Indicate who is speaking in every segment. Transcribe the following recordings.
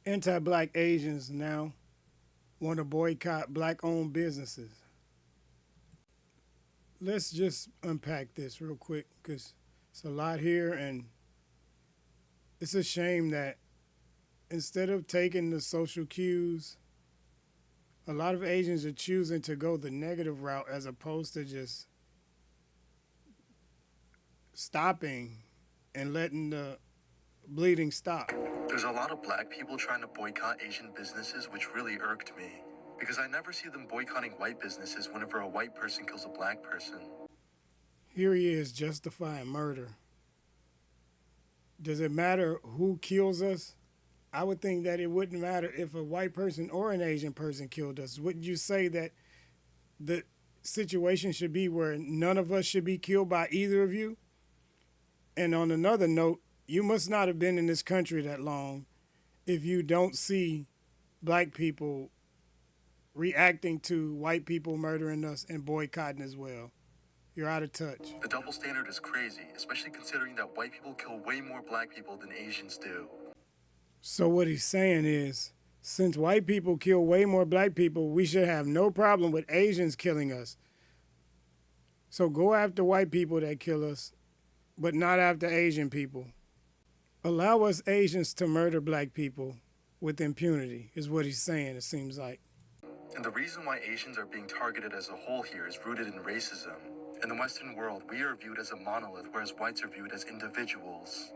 Speaker 1: Anti-black Asians now want to boycott black-owned businesses. Let's just unpack this real quick because it's a lot here, and it's a shame that instead of taking the social cues, a lot of Asians are choosing to go the negative route as opposed to just stopping and letting the bleeding stop.
Speaker 2: There's a lot of black people trying to boycott Asian businesses, which really irked me. Because I never see them boycotting white businesses whenever a white person kills a black person.
Speaker 1: Here he is justifying murder. Does it matter who kills us? I would think that it wouldn't matter if a white person or an Asian person killed us. Wouldn't you say that the situation should be where none of us should be killed by either of you? And on another note, you must not have been in this country that long if you don't see black people reacting to white people murdering us and boycotting as well. You're out of touch.
Speaker 2: The double standard is crazy, especially considering that white people kill way more black people than Asians do.
Speaker 1: So what he's saying is, since white people kill way more black people, we should have no problem with Asians killing us. So go after white people that kill us, but not after Asian people. Allow us Asians to murder black people with impunity, is what he's saying, it seems like.
Speaker 2: And the reason why Asians are being targeted as a whole here is rooted in racism. In the Western world, we are viewed as a monolith, whereas whites are viewed as individuals.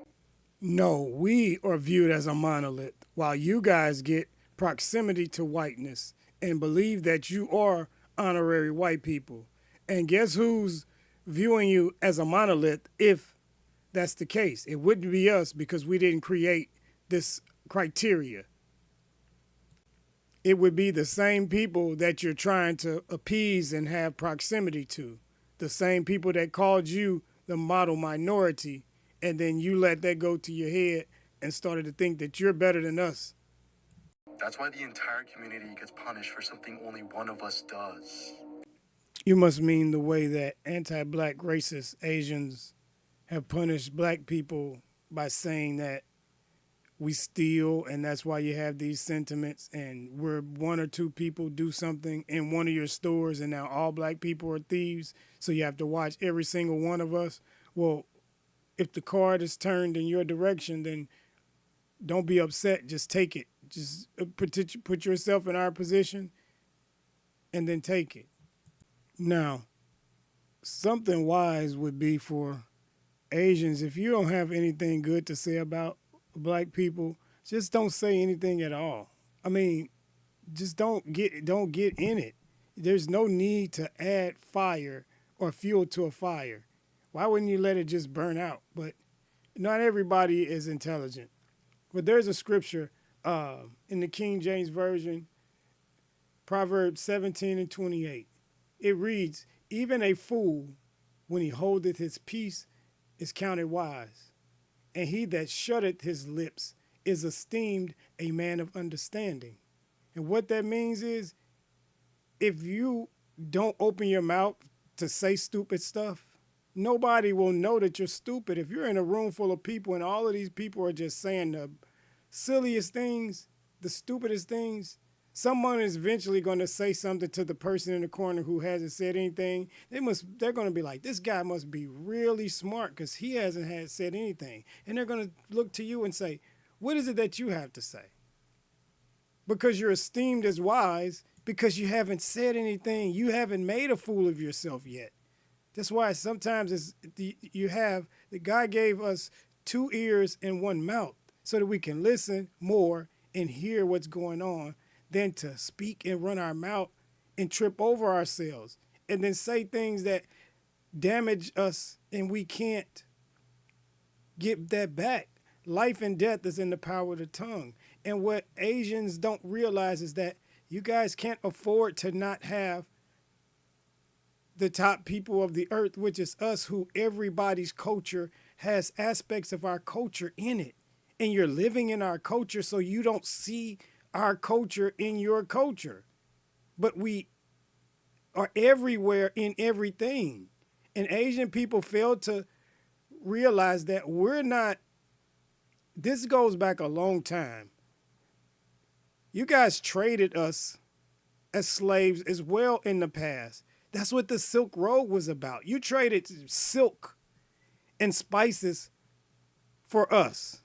Speaker 1: No, we are viewed as a monolith, while you guys get proximity to whiteness and believe that you are honorary white people. And guess who's viewing you as a monolith if that's the case? It wouldn't be us because we didn't create this criteria. It would be the same people that you're trying to appease and have proximity to. The same people that called you the model minority, and then you let that go to your head and started to think that you're better than us.
Speaker 2: That's why the entire community gets punished for something only one of us does.
Speaker 1: You must mean the way that anti-black racist Asians have punished black people by saying that we steal and that's why you have these sentiments, and where one or two people do something in one of your stores and now all black people are thieves, so you have to watch every single one of us. Well, if the card is turned in your direction, then don't be upset, just take it. Just put yourself in our position and then take it. Now, something wise would be for Asians, if you don't have anything good to say about black people, just don't say anything at all. I mean, just don't get in it. There's no need to add fire or fuel to a fire. Why wouldn't you let it just burn out? But not everybody is intelligent. But there's a scripture in the King James Version, Proverbs 17:28. It reads, "Even a fool, when he holdeth his peace, is counted wise, and he that shutteth his lips is esteemed a man of understanding." And what that means is, if you don't open your mouth to say stupid stuff, nobody will know that you're stupid. If you're in a room full of people and all of these people are just saying the silliest things, the stupidest things, someone is eventually going to say something to the person in the corner who hasn't said anything. They're going to be like, this guy must be really smart because he hasn't had said anything. And they're going to look to you and say, what is it that you have to say? Because you're esteemed as wise because you haven't said anything. You haven't made a fool of yourself yet. That's why sometimes God gave us two ears and one mouth so that we can listen more and hear what's going on than to speak and run our mouth and trip over ourselves and then say things that damage us and we can't get that back. Life and death is in the power of the tongue. And what Asians don't realize is that you guys can't afford to not have the top people of the earth, which is us, who everybody's culture has aspects of our culture in it. And you're living in our culture, so you don't see our culture in your culture. But we are everywhere in everything. And Asian people fail to realize that we're not, this goes back a long time. You guys traded us as slaves as well in the past. That's what the Silk Road was about. You traded silk and spices for us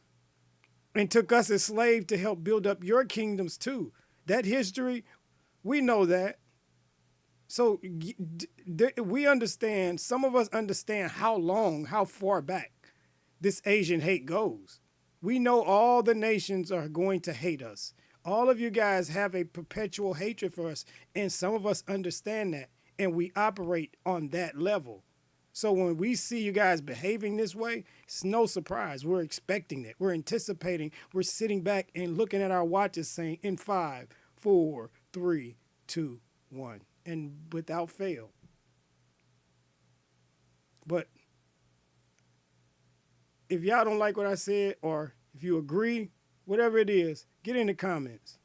Speaker 1: and took us as slaves to help build up your kingdoms too. That history, we know that. So we understand, some of us understand how long, how far back this Asian hate goes. We know all the nations are going to hate us. All of you guys have a perpetual hatred for us, and some of us understand that, and we operate on that level. So when we see you guys behaving this way, it's no surprise. We're expecting it. We're anticipating. We're sitting back and looking at our watches saying, in 5, 4, 3, 2, 1, and without fail. But if y'all don't like what I said, or if you agree, whatever it is, get in the comments.